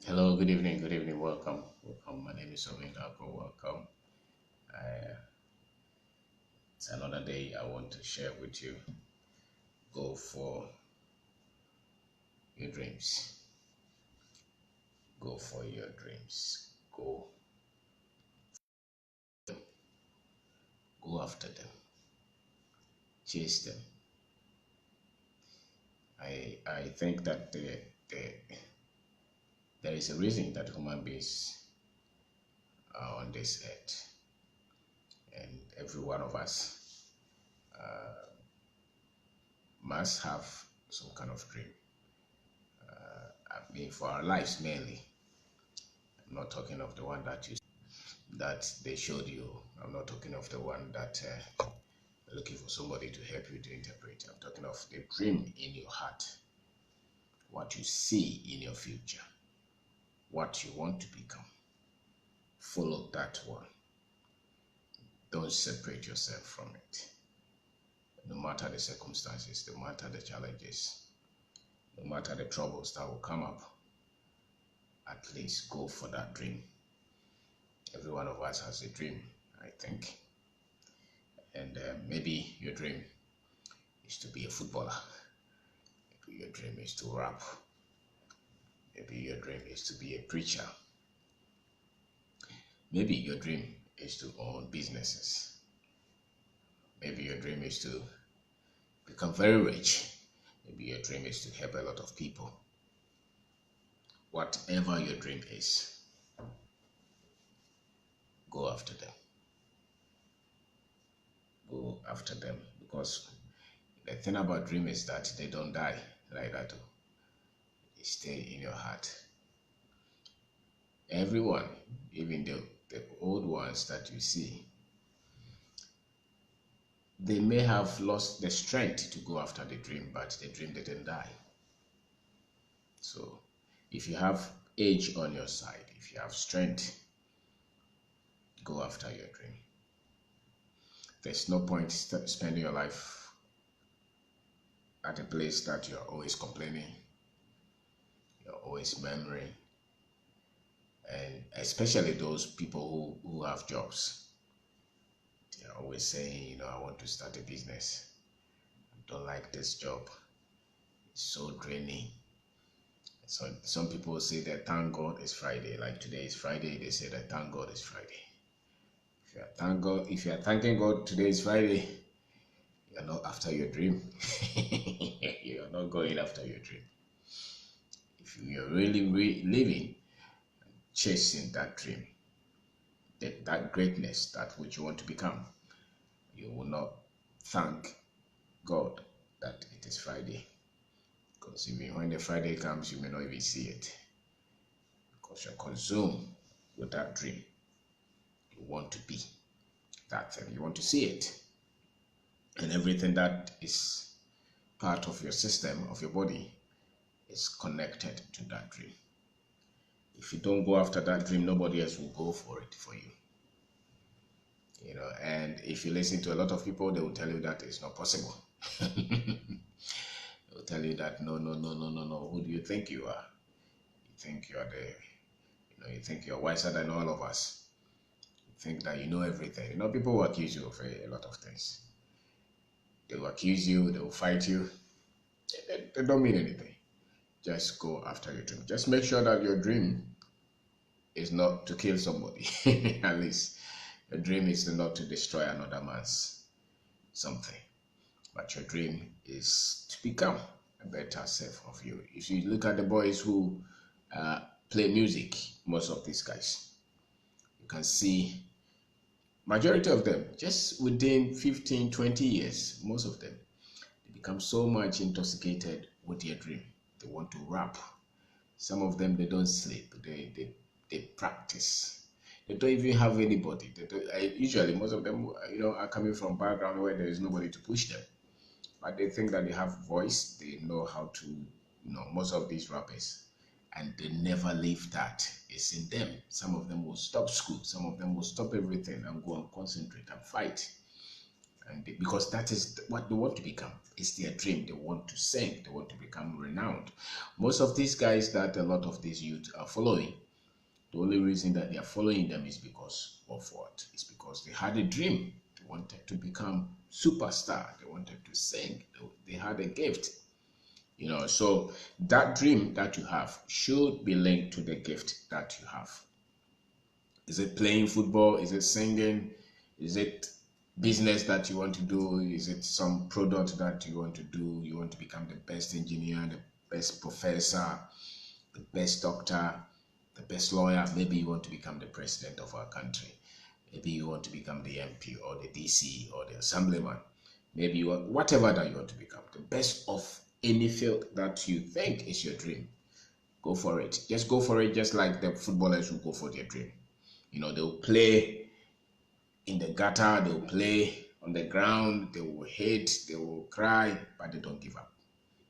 Hello, good evening, welcome, welcome. My name is Owen Apple, welcome. Uh, it's another day I want to share with you. Go for your dreams. Go for your dreams. Go after them. Chase them. I think that there is a reason that human beings are on this earth, and every one of us must have some kind of dream. I mean, for our lives mainly. I'm not talking of the one that they showed you. I'm not talking of the one that looking for somebody to help you to interpret. I'm talking of the dream in your heart, what you see in your future, what you want to become. Follow that one. Don't separate yourself from it. No matter the circumstances, no matter the challenges, no matter the troubles that will come up, at least go for that dream. Every one of us has a dream, I think. And maybe your dream is to be a footballer. Maybe your dream is to rap. Maybe your dream is to be a preacher. Maybe your dream is to own businesses. Maybe your dream is to become very rich. Maybe your dream is to help a lot of people. Whatever your dream is, go after them. Go after them, because the thing about dream is that they don't die like that. They stay in your heart. Everyone, even the old ones that you see, they may have lost the strength to go after the dream, but the dream didn't die. So if you have age on your side, if you have strength, go after your dream. There's no point spending your life at a place that you're always complaining, you're always murmuring, and especially those people who have jobs. They're always saying, I want to start a business. I don't like this job. It's so draining. So some people say that thank God it's Friday. Like today is Friday, they say that thank God it's Friday. If you are thanking God today is Friday, you're not after your dream. You're not going after your dream. If you're really, really living, chasing that dream, that greatness, that which you want to become, you will not thank God that it is Friday. Because even when the Friday comes, you may not even see it. Because you're consumed with that dream. You want to be that thing. You want to see it. And everything that is part of your system, of your body, is connected to that dream. If you don't go after that dream, nobody else will go for it for you. And if you listen to a lot of people, they will tell you that it's not possible. They'll tell you that no, no, no, no, no, no. Who do you think you are? You think you are you think you're wiser than all of us. You think that you know everything. People will accuse you of a lot of things. They will accuse you, they will fight you. They don't mean anything. Just go after your dream. Just make sure that your dream is not to kill somebody. At least your dream is not to destroy another man's something. But your dream is to become a better self of you. If you look at the boys who play music, most of these guys, you can see majority of them, just within 15, 20 years, most of them, they become so much intoxicated with their dream. They want to rap. Some of them, they don't sleep. They practice. They don't even have anybody. Usually, most of them, are coming from background where there is nobody to push them. But they think that they have voice. They know how to, most of these rappers, and they never leave that. It's in them. Some of them will stop school. Some of them will stop everything and go and concentrate and fight. And because that is what they want to become. It's their dream. They want to sing. They want to become renowned. Most of these guys that a lot of these youth are following, the only reason that they are following them is because of what? It's because they had a dream. They wanted to become superstar. They wanted to sing. They had a gift. So that dream that you have should be linked to the gift that you have. Is it playing football? Is it singing? Is it business that you want to do? Is it some product that you want to do? You want to become the best engineer, the best professor, the best doctor, the best lawyer. Maybe you want to become the president of our country. Maybe you want to become the MP or the DC or the assemblyman. Maybe you want whatever that you want to become, the best of any field that you think is your dream. Go for it. Just go for it, just like the footballers who go for their dream. They'll play in the gutter, they'll play on the ground, they will hate, they will cry, but they don't give up.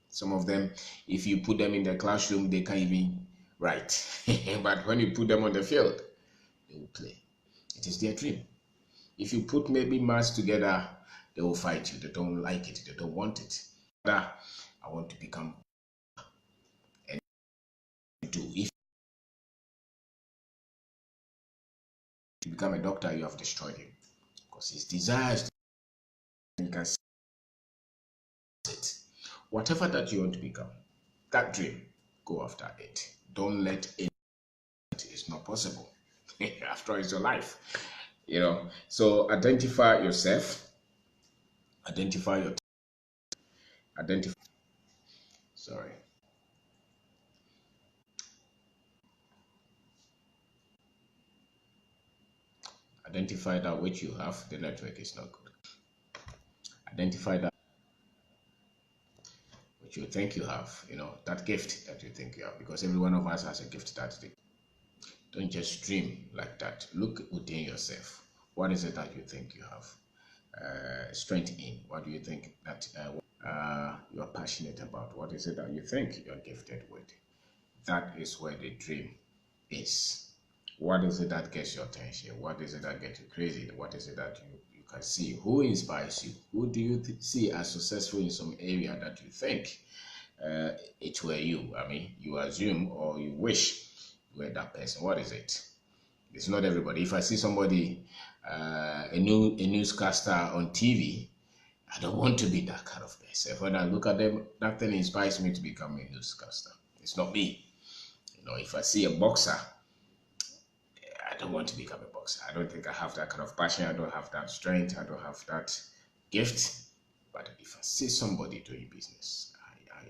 Some of them, if you put them in the classroom, they can't even write. But when you put them on the field, they will play. It is their dream. If you put maybe maths together, they will fight you. They don't like it. They don't want it. I want to become and do. If you become a doctor, you have destroyed him because his desires. You can see it. Whatever that you want to become, that dream, go after it. Don't let it. It's not possible. After all, it's your life. So identify yourself. Identify your. Identify. Sorry. Identify that which you have. The network is not good. Identify that which you think you have. That gift that you think you have, because every one of us has a gift that they. Don't just dream like that. Look within yourself. What is it that you think you have strength in? What do you think that you are passionate about? What is it that you think you're gifted with? That is where the dream is. What is it that gets your attention? What is it that gets you crazy? What is it that you can see? Who inspires you? Who do you see as successful in some area that you think it were you? I mean, you assume or you wish you were that person. What is it? It's not everybody. If I see somebody, a newscaster on TV, I don't want to be that kind of person. When I look at them, that thing inspires me to become a newscaster. It's not me. If I see a boxer, I don't want to become a boxer. I don't think I have that kind of passion. I don't have that strength. I don't have that gift. But if I see somebody doing business, I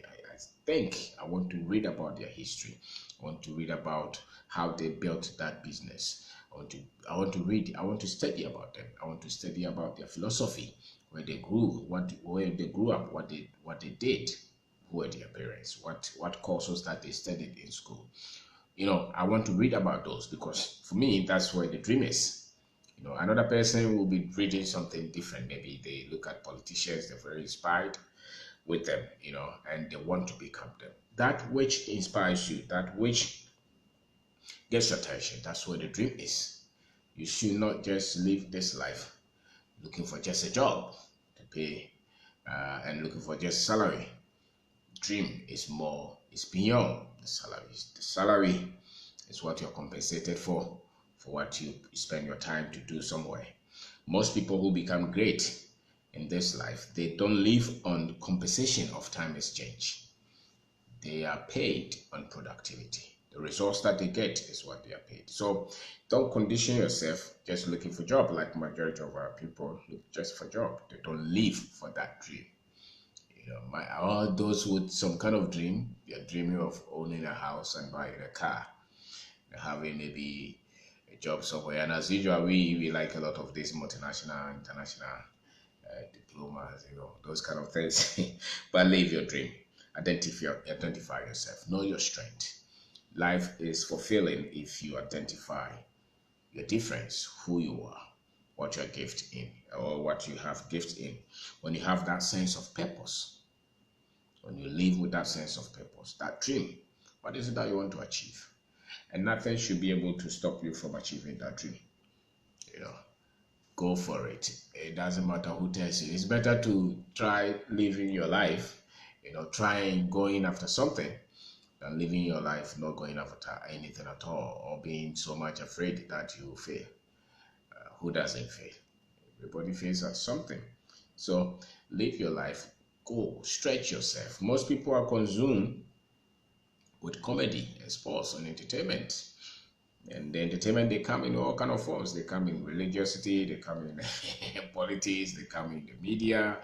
think I want to read about their history. I want to read about how they built that business. I want to study about them. I want to study about their philosophy, where they grew, where they grew up, what they did, who were their parents, what courses that they studied in school. I want to read about those because for me, that's where the dream is. Another person will be reading something different. Maybe they look at politicians, they're very inspired with them, and they want to become them. That which inspires you, that which gets your attention, that's where the dream is. You should not just live this life looking for just a job to pay and looking for just salary. Dream is more, it's beyond the salary. The salary is what you're compensated for what you spend your time to do somewhere. Most people who become great in this life, they don't live on compensation of time exchange. They are paid on productivity. The results that they get is what they are paid. So don't condition yourself just looking for job like majority of our people look just for job. They don't live for that dream. All those with some kind of dream, they're dreaming of owning a house and buying a car, having maybe a job somewhere. And as usual, we like a lot of these multinational, international diplomas, those kind of things. But live your dream. Identify yourself. Know your strength. Life is fulfilling if you identify your difference, who you are, what your gift in, or what you have gift in. When you have that sense of purpose, when you live with that sense of purpose, that dream, what is it that you want to achieve? And nothing should be able to stop you from achieving that dream. Go for it. It doesn't matter who tells you. It's better to try living your life, trying going after something than living your life not going after anything at all, or being so much afraid that you fail. Who doesn't fail? Everybody fails at something. So live your life, go, stretch yourself. Most people are consumed with comedy and sports and entertainment. And the entertainment, they come in all kind of forms. They come in religiosity, they come in politics, they come in the media,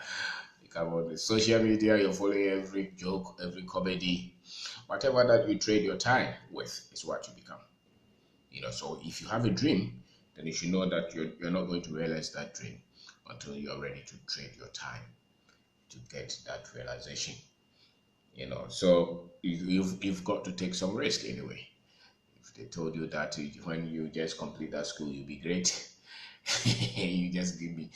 they come on the social media. You're following every joke, every comedy. Whatever that you trade your time with is what you become. So if you have a dream, then you should know that you're not going to realize that dream until you're ready to trade your time to get that realization. So you've got to take some risk anyway. If they told you that when you just complete that school, you'll be great, you'll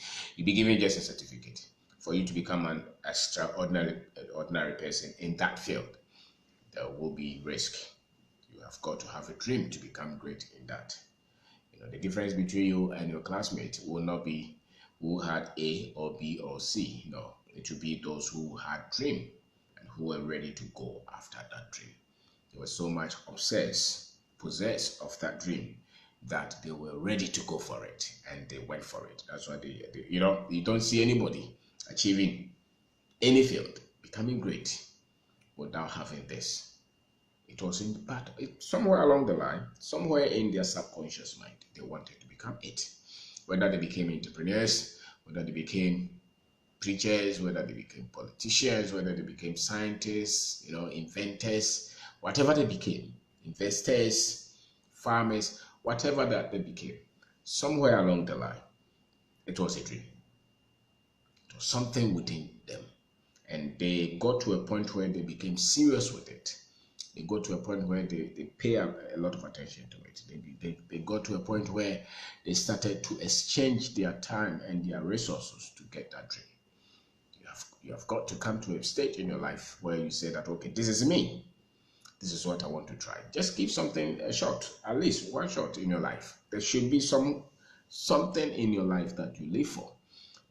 be given just a certificate. For you to become an extraordinary ordinary person in that field, there will be risk. You have got to have a dream to become great in that. The difference between you and your classmate will not be who had A or B or C. No, it will be those who had dream and who were ready to go after that dream. They were so much possessed of that dream, that they were ready to go for it, and they went for it. That's why you don't see anybody achieving any field, becoming great, without having this. It was in the part, somewhere along the line, somewhere in their subconscious mind, they wanted to become it. Whether they became entrepreneurs, whether they became preachers, whether they became politicians, whether they became scientists, inventors, whatever they became, investors, farmers, whatever that they became, somewhere along the line, it was a dream. It was something within them. And they got to a point where they became serious with it. They got to a point where they pay a lot of attention to it. They got to a point where they started to exchange their time and their resources to get that dream. You have got to come to a stage in your life where you say that, okay, this is me. This is what I want to try. Just give something a shot, at least one shot in your life. There should be something in your life that you live for.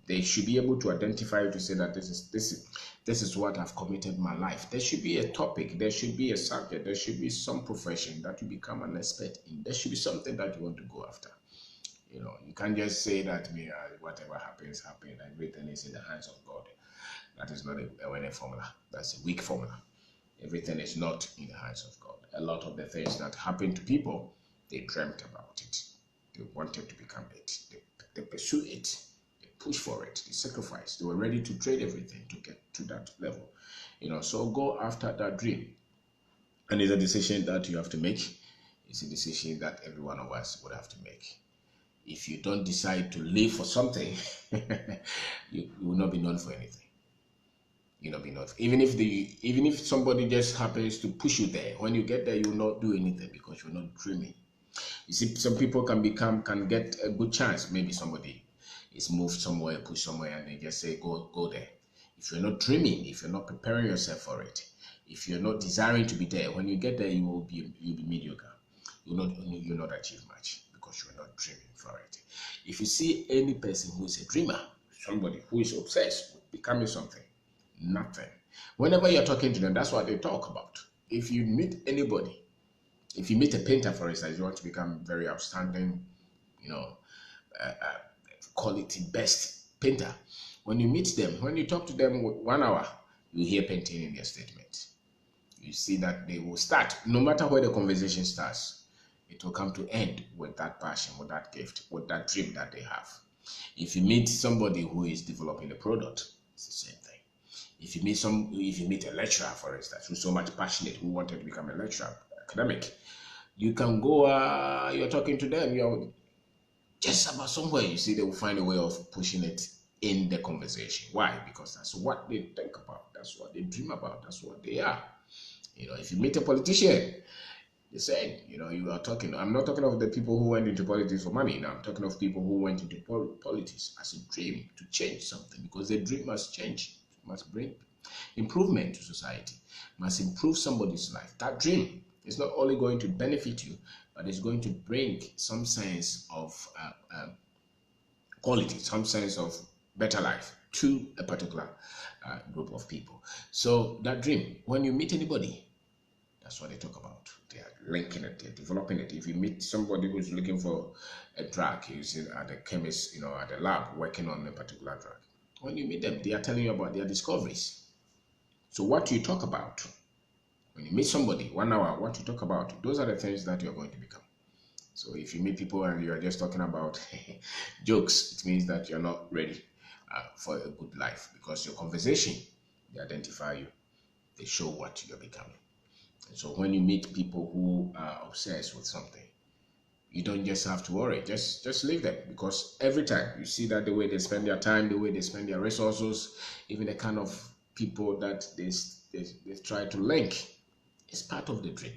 They should be able to identify you to say that this is what I've committed my life. There should be a topic, there should be a subject, there should be some profession that you become an expert in. There should be something that you want to go after. You can't just say that whatever happens, everything is in the hands of God. That is not a winning formula. That's a weak formula. Everything is not in the hands of God. A lot of the things that happen to people, they dreamt about it. They wanted to become it. They pursue it. They push for it. They sacrifice. They were ready to trade everything to get to that level. So go after that dream. And it's a decision that you have to make. It's a decision that every one of us would have to make. If you don't decide to live for something, you will not be known for anything. You'll not be known. Even if somebody just happens to push you there, when you get there, you will not do anything because you're not dreaming. You see, some people can get a good chance. Maybe somebody is moved somewhere, pushed somewhere, and they just say, go there. If you're not dreaming, if you're not preparing yourself for it, if you're not desiring to be there, when you get there, you'll be mediocre. You'll not achieve much because you're not dreaming for it. If you see any person who is a dreamer, somebody who is obsessed with becoming something, nothing. Whenever you're talking to them, that's what they talk about. If you meet anybody, if you meet a painter, for instance, you want to become very outstanding, quality best painter. When you meet them, when you talk to them 1 hour, you hear painting in their statement. You see that they will start, no matter where the conversation starts, it will come to end with that passion, with that gift, with that dream that they have. If you meet somebody who is developing a product, it's the same thing. If you meet a lecturer, for instance, who's so much passionate, who wanted to become a lecturer, academic, you can go, you're talking to them, you're just about somewhere, you see, they will find a way of pushing it in the conversation. Why? Because that's what they think about, that's what they dream about, that's what they are. If you meet a politician, they say, you are talking, I'm not talking of the people who went into politics for money. Now I'm talking of people who went into politics as a dream to change something, because the dream must change, must bring improvement to society, must improve somebody's life. That dream is not only going to benefit you, but it's going to bring some sense of quality, some sense of better life to a particular group of people. So that dream, when you meet anybody, That's what they talk about. They are linking it, they're developing it. If you meet somebody who's looking for a drug, he's at the chemist, at the lab working on a particular drug. When you meet them, they are telling you about their discoveries. So what you talk about, when you meet somebody, 1 hour, what you talk about, those are the things that you're going to become. So if you meet people and you are just talking about jokes, it means that you're not ready for a good life, because your conversation, they identify you, they show what you're becoming. And so when you meet people who are obsessed with something, you don't just have to worry, just leave them, because every time you see that the way they spend their time, the way they spend their resources, even the kind of people that they try to link, is part of the dream.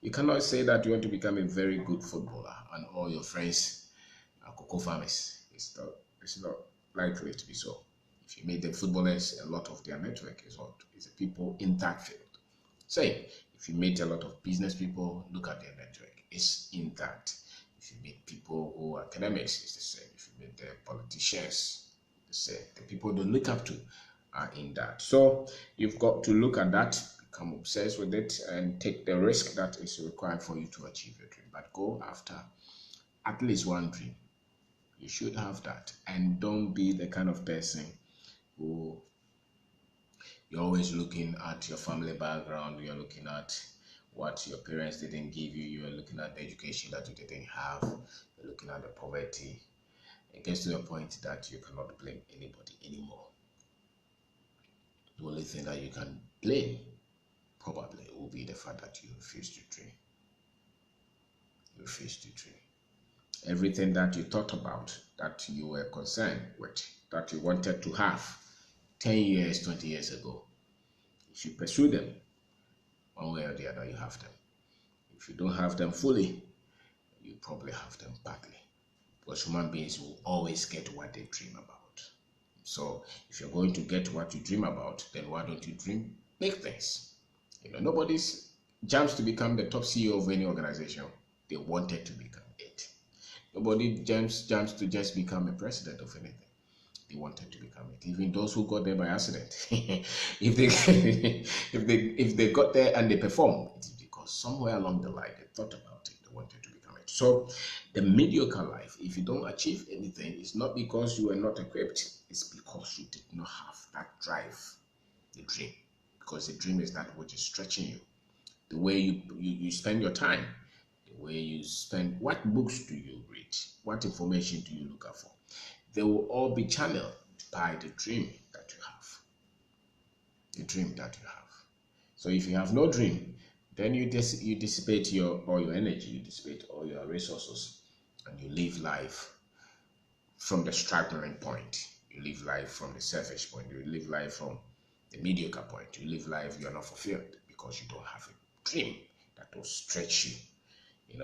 You cannot say that you want to become a very good footballer and all your friends are cocoa farmers. It's not likely to be so. If you meet the footballers, a lot of their network is the people in that field. Same. If you meet a lot of business people, look at their network. It's in that. If you meet people who are academics, it's the same. If you meet the politicians, the same. The people they look up to are in that. So you've got to look at that, become obsessed with it, and take the risk that is required for you to achieve your dream. But go after at least one dream. You should have that. And don't be the kind of person who you're always looking at your family background, you're looking at what your parents didn't give you, you're looking at the education that you didn't have, you're looking at the poverty. It gets to a point that you cannot blame anybody anymore. The only thing that you can blame probably will be the fact that you refuse to dream. You refuse to dream. Everything that you thought about, that you were concerned with, that you wanted to have 10 years, 20 years ago, if you pursue them, one way or the other, you have them. If you don't have them fully, you probably have them partly. Because human beings will always get what they dream about. So if you're going to get what you dream about, then why don't you dream big things? Nobody jumps to become the top CEO of any organization. They wanted to become it. Nobody jumps to just become a president of anything. They wanted to become it. Even those who got there by accident, if they got there and they performed, it's because somewhere along the line they thought about it. They wanted to become it. So the mediocre life, if you don't achieve anything, it's not because you were not equipped. It's because you did not have that drive, the dream. Because the dream is that which is stretching you. The way you spend your time, the way you spend, what books do you read? What information do you look out for? They will all be channeled by the dream that you have. The dream that you have. So if you have no dream, then you dissipate all your energy, you dissipate all your resources, and you live life from the struggling point. You live life from the selfish point. You live life from the mediocre point. You live life, you're not fulfilled because you don't have a dream that will stretch you.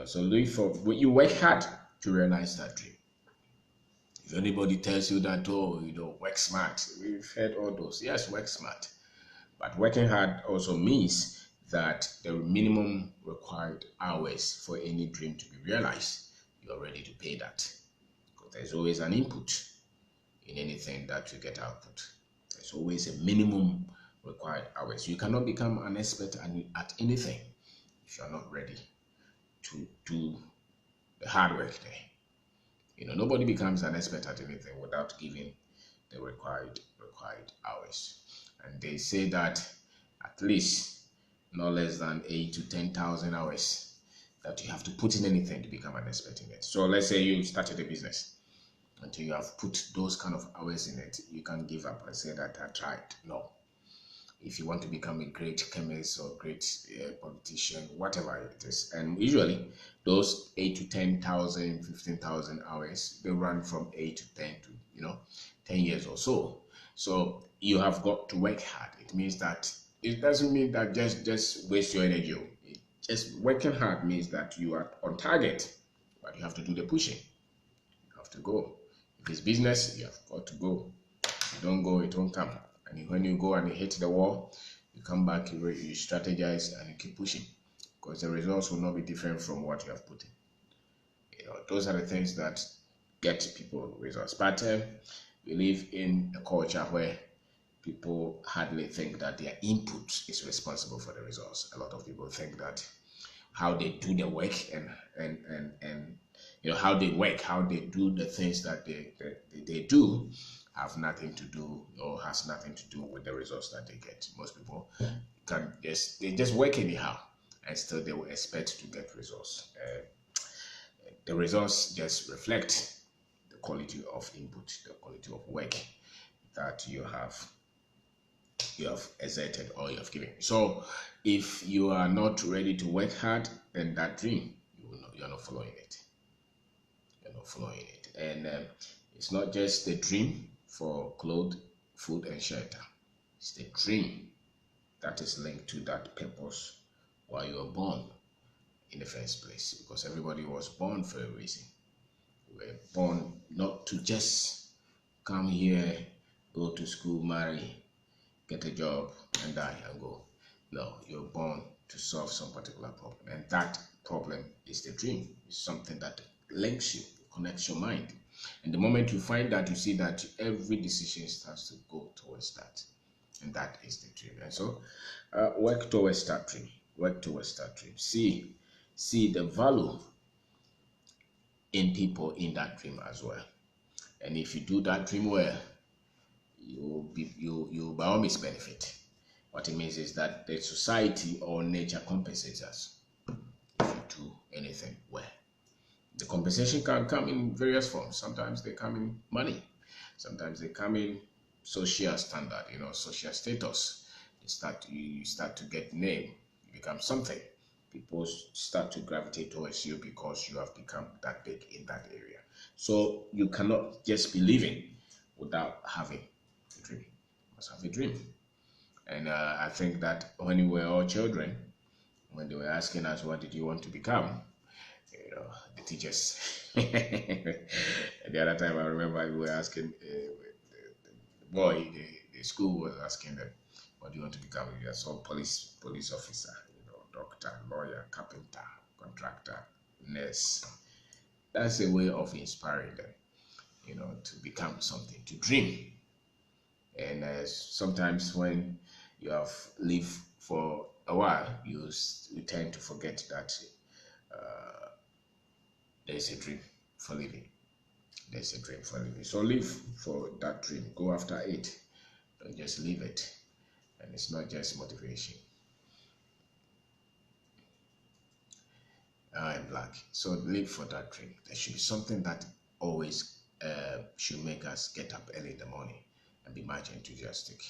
So you work hard to realize that dream. If anybody tells you that, work smart, we've heard all those. Yes, work smart. But working hard also means that the minimum required hours for any dream to be realized, you're ready to pay that. Because there's always an input in anything that you get output. There's always a minimum required hours. You cannot become an expert at anything if you're not ready to do the hard work there. Nobody becomes an expert at anything without giving the required hours. And they say that at least no less than 8 to 10,000 hours that you have to put in anything to become an expert in it. So let's say you started a business. Until you have put those kind of hours in it, you can't give up and say that I tried. No. If you want to become a great chemist or great politician, whatever it is, and usually those 8 to 10,000, 15,000 hours, they run from 8 to 10 to 10 years or so. So you have got to work hard. It means that it doesn't mean that just waste your energy. Just working hard means that you are on target, but you have to do the pushing. You have to go. If it's business, you have got to go. If you don't go, it won't come. And when you go and you hit the wall, you come back, you strategize, and you keep pushing, because the results will not be different from what you have put in. Those are the things that get people results. But we live in a culture where people hardly think that their input is responsible for the results. A lot of people think that how they do the work and how they work, how they do the things that they do have nothing to do or has nothing to do with the results that they get. Most people they just work anyhow and still they will expect to get results. The results just reflect the quality of input, the quality of work that you have exerted or you have given. So if you are not ready to work hard, then that dream, you're not following it. You're not following it. And it's not just the dream for clothes, food, and shelter. It's the dream that is linked to that purpose why you were born in the first place. Because everybody was born for a reason. We were born not to just come here, go to school, marry, get a job, and die and go. No, you're born to solve some particular problem. And that problem is the dream. It's something that links you, connects your mind. And the moment you find that, you see that every decision starts to go towards that. And that is the dream. And so work towards that dream. Work towards that dream. See the value in people in that dream as well. And if you do that dream well, you by all means benefit. What it means is that the society or nature compensates us if you do anything well. The compensation can come in various forms. Sometimes they come in money. Sometimes they come in social standard, social status. You start to get name, you become something. People start to gravitate towards you because you have become that big in that area. So you cannot just be living without having a dream. You must have a dream. And I think that when we were all children, when they were asking us, what did you want to become? The teachers. The other time I remember we were asking the boy, the school was asking them, what do you want to become? You saw police officer, doctor, lawyer, carpenter, contractor, nurse. That's a way of inspiring them, to become something, to dream. And sometimes when you have lived for a while, you tend to forget that there's a dream for living. There's a dream for living. So live for that dream. Go after it. Don't just leave it. And it's not just motivation. I'm black. So live for that dream. There should be something that always should make us get up early in the morning and be much enthusiastic.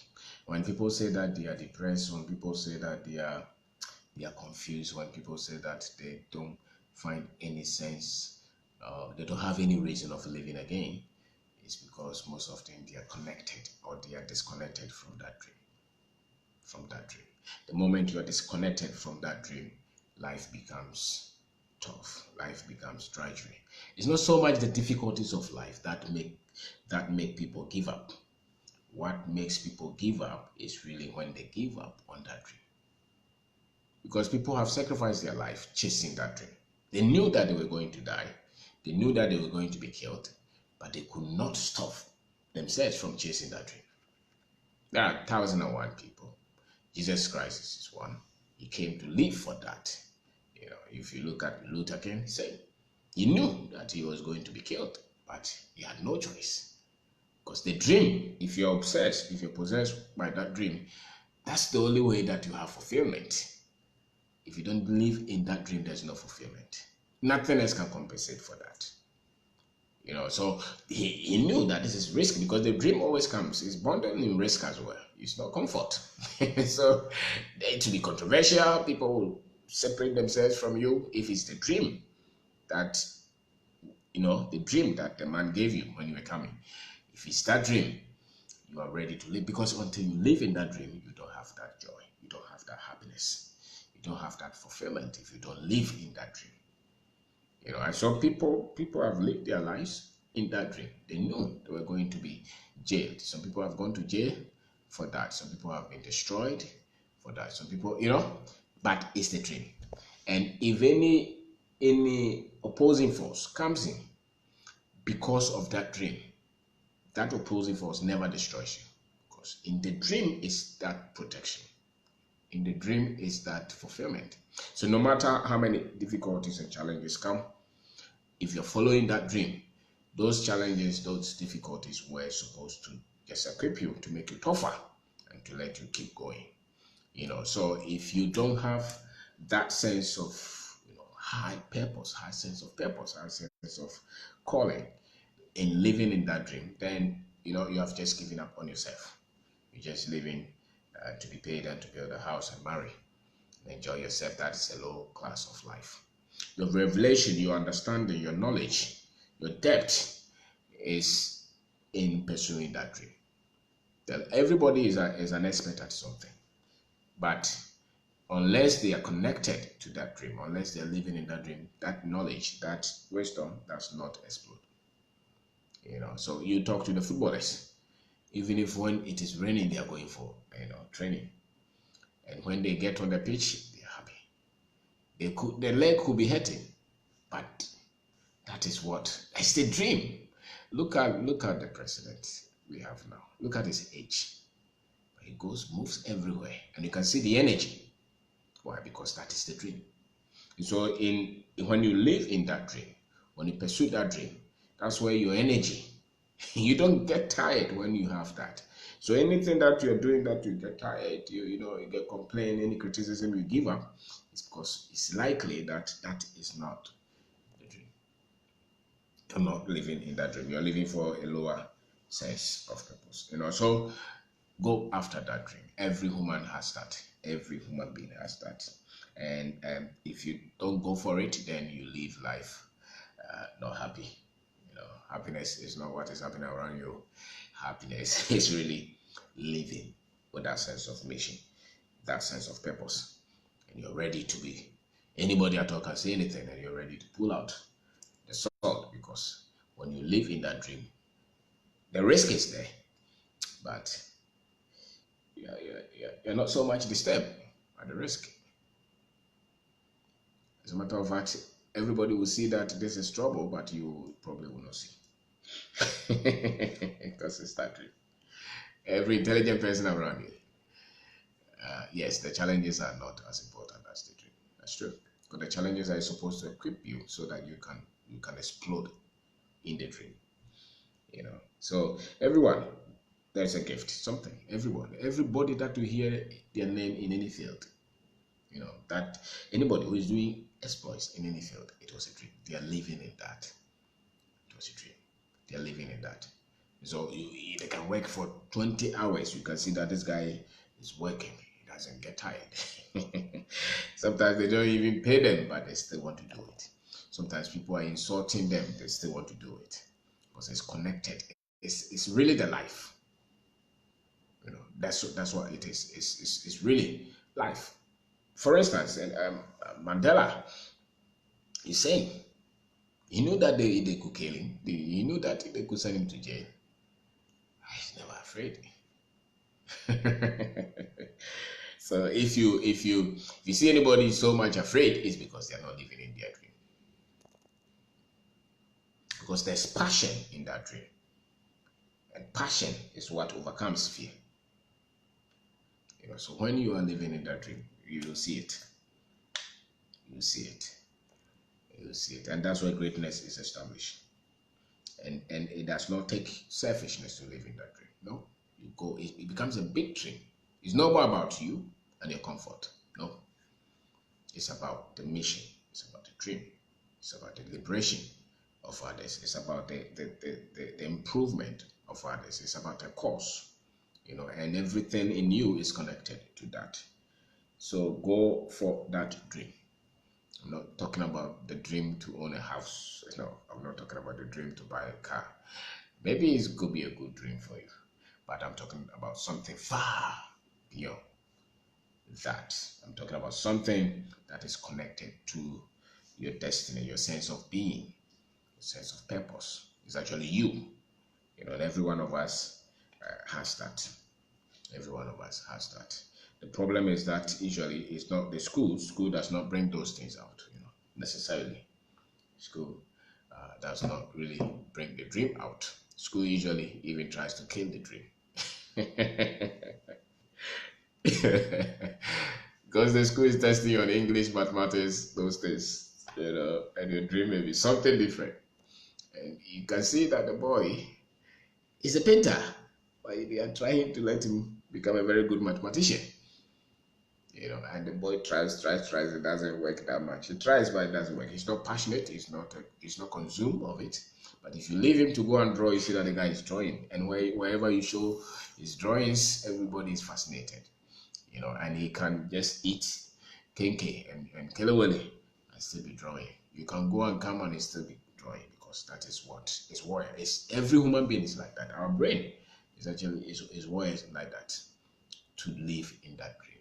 When people say that they are depressed, when people say that they are confused, when people say that they don't find any sense, they don't have any reason of living again, it's because most of them they are connected or they are disconnected from that dream. From that dream. The moment you are disconnected from that dream, life becomes tough. Life becomes drudgery. It's not so much the difficulties of life that make people give up. What makes people give up is really when they give up on that dream. Because people have sacrificed their life chasing that dream. They knew that they were going to die. They knew that they were going to be killed. But they could not stop themselves from chasing that dream. There are 1,001 people. Jesus Christ is one. He came to live for that. If you look at Luther King, he knew that he was going to be killed, but he had no choice. Because the dream, if you're obsessed, if you're possessed by that dream, that's the only way that you have fulfillment. If you don't believe in that dream, there's no fulfillment. Nothing else can compensate for that. So he knew that this is risk because the dream always comes. It's bonded in risk as well. It's not comfort. So it will be controversial. People will separate themselves from you if it's the dream that, the dream that the man gave you when you were coming. If it's that dream, you are ready to live because until you live in that dream, you don't have that joy. You don't have that happiness. You don't have that fulfillment if you don't live in that dream. And so people have lived their lives in that dream. They knew they were going to be jailed. Some people have gone to jail for that. Some people have been destroyed for that. Some people, but it's the dream. And if any opposing force comes in because of that dream, that opposing force never destroys you purpose. In the dream is that protection. In the dream is that fulfillment. So no matter how many difficulties and challenges come, if you're following that dream, those challenges, those difficulties were supposed to just equip you, to make you tougher and to let you keep going. So if you don't have that sense of high purpose, high sense of purpose, high sense of calling in living in that dream, then you have just given up on yourself. You're just living to be paid and to build a house and marry and enjoy yourself. That is a low class of life. Your revelation, your understanding, your knowledge, your depth is in pursuing that dream. That everybody is an expert at something, but unless they are connected to that dream, unless they are living in that dream, that knowledge, that wisdom does not explode. So you talk to the footballers, even if when it is raining, they are going for training, and when they get on the pitch, they are happy. Their leg could be hurting, but that is what it's the dream. Look at the president we have now. Look at his age. He moves everywhere, and you can see the energy. Why? Because that is the dream. So when you live in that dream, when you pursue that dream, that's where your energy. You don't get tired when you have that. So anything that you're doing that you get tired, you get complaint, any criticism you give up, it's because it's likely that is not the dream. You're not living in that dream. You're living for a lower sense of purpose. So go after that dream. Every human has that. Every human being has that. And if you don't go for it, then you live life not happy. Happiness is not what is happening around you. Happiness is really living with that sense of mission, that sense of purpose. And you're ready to be. Anybody at all can say anything, and you're ready to pull out the sword, because when you live in that dream, the risk is there, but you're not so much disturbed by the risk. As a matter of fact, everybody will see that this is trouble, but you probably will not see. Because it's that dream. Every intelligent person around you. Yes, the challenges are not as important as the dream. That's true. Because the challenges are supposed to equip you so that you can explode in the dream. So everyone, there's a gift, something. Everybody that will hear their name in any field, that anybody who is doing exploits in any field, it was a dream. They are living in that. It was a dream. They are living in that. So they can work for 20 hours. You can see that this guy is working. He doesn't get tired. Sometimes they don't even pay them, but they still want to do it. Sometimes people are insulting them. They still want to do it because it's connected. It's really the life. That's what it is. It's really life. For instance, Mandela is saying he knew that they could kill him. He knew that they could send him to jail. He's never afraid. So if you see anybody so much afraid, it's because they're not living in their dream. Because there's passion in that dream. And passion is what overcomes fear. So when you are living in that dream, you will see it. You see it. You see it. And that's where greatness is established. And it does not take selfishness to live in that dream. No. It becomes a big dream. It's not about you and your comfort. No. It's about the mission. It's about the dream. It's about the liberation of others. It's about the improvement of others. It's about a cause. And everything in you is connected to that. So go for that dream. I'm not talking about the dream to own a house. No, I'm not talking about the dream to buy a car. Maybe it could be a good dream for you, but I'm talking about something far beyond that. I'm talking about something that is connected to your destiny, your sense of being, your sense of purpose. It's actually you. And every one of us has that. Every one of us has that. The problem is that usually it's not the school. School does not bring those things out, necessarily. School does not really bring the dream out. School usually even tries to kill the dream. Because the school is testing you on English, mathematics, those things, and your dream may be something different. And you can see that the boy is a painter, but they are trying to let him become a very good mathematician. And the boy tries, it doesn't work that much. He tries, but it doesn't work. He's not passionate, he's not consumed of it. But if you leave him to go and draw, you see that the guy is drawing. And wherever you show his drawings, everybody is fascinated. And he can just eat kenke and kelewele and still be drawing. You can go and come and still be drawing because that is what is wired. It's every human being is like that. Our brain is wired like that to live in that dream.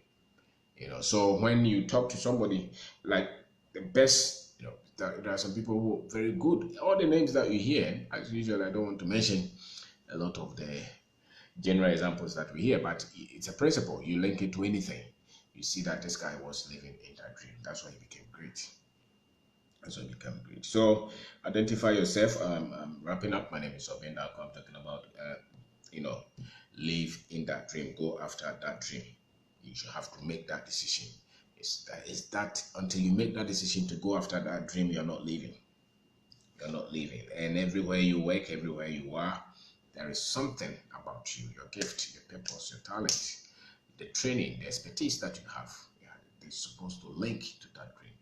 So when you talk to somebody, like the best, there are some people who are very good. All the names that you hear, as usual, I don't want to mention a lot of the general examples that we hear, but it's a principle. You link it to anything, you see that this guy was living in that dream. That's why he became great. So identify yourself. I'm wrapping up. My name is Kwabena. I'm talking about live in that dream, go after that dream. You should have to make that decision. Is that until you make that decision to go after that dream, you're not living. And everywhere you work, everywhere you are, there is something about you, your gift, your purpose, your talent, the training, the expertise that you have. Yeah, they're supposed to link to that dream.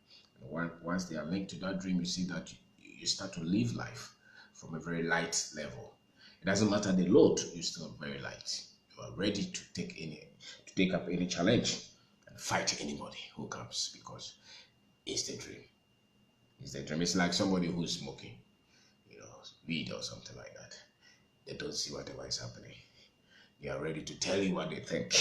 And once they are linked to that dream, you see that you start to live life from a very light level. It doesn't matter the load, you're still very light. You are ready to take up any challenge and fight anybody who comes because it's the dream. It's the dream. It's like somebody who's smoking, weed or something like that. They don't see whatever is happening. They are ready to tell you what they think.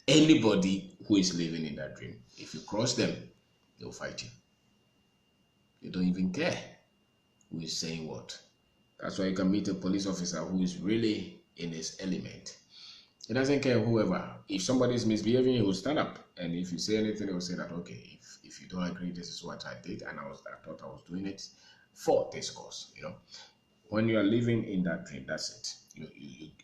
Anybody who is living in that dream, if you cross them, they'll fight you. They don't even care who is saying what. That's why you can meet a police officer who is really in his element. He doesn't care whoever. If somebody is misbehaving, he will stand up. And if you say anything, he will say that, okay, if you don't agree, this is what I did, and I thought I was doing it for this cause. When you are living in that dream, that's it.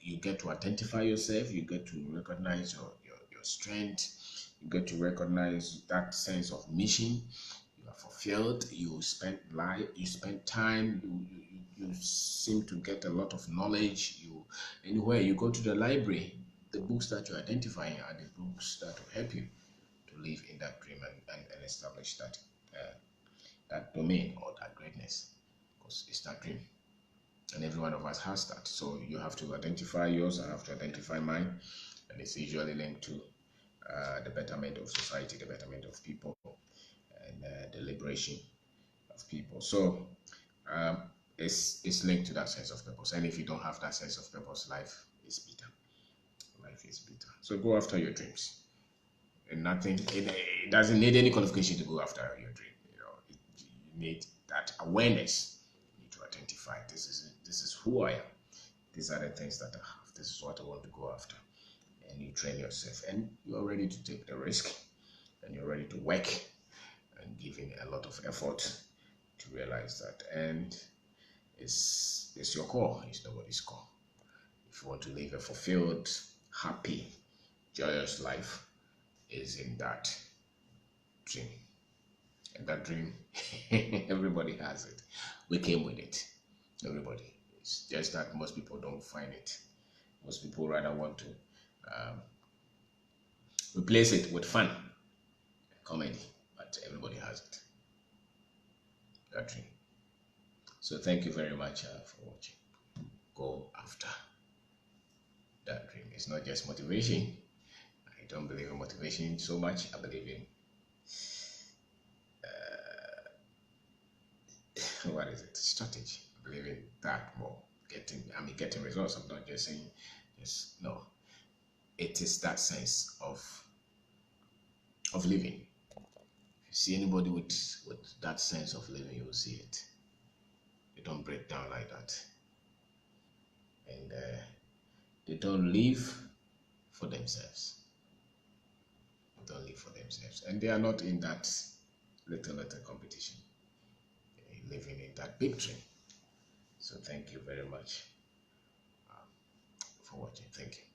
You get to identify yourself. You get to recognize your strength. You get to recognize that sense of mission. You are fulfilled. You spend time. You seem to get a lot of knowledge. Anywhere you go to the library, the books that you identify are the books that will help you to live in that dream and establish that domain or that greatness, because it's that dream. And every one of us has that. So you have to identify yours, I have to identify mine, and it's usually linked to the betterment of society, the betterment of people, and the liberation of people. So it's linked to that sense of purpose. And if you don't have that sense of purpose, life is bitter. Life is bitter. So go after your dreams. And it doesn't need any qualification to go after your dream. You need that awareness. You need to identify this is who I am. These are the things that I have. This is what I want to go after. And you train yourself, and you are ready to take the risk, and you're ready to work and give in a lot of effort to realize that. And it's your call. It's nobody's call. If you want to live a fulfilled, happy, joyous life, is in that dream. And that dream, everybody has it. We came with it. Everybody. It's just that most people don't find it. Most people rather want to replace it with fun, comedy. But everybody has it. That dream. So thank you very much for watching. Go after that dream. It's not just motivation. I don't believe in motivation so much. I believe in what is it? Strategy. I believe in that more. Getting results. I'm not just saying no. It is that sense of living. If you see anybody with that sense of living, you will see it. They don't break down like that. And they don't live for themselves. They don't live for themselves. And they are not in that little competition. They're living in that big dream. So thank you very much for for watching. Thank you.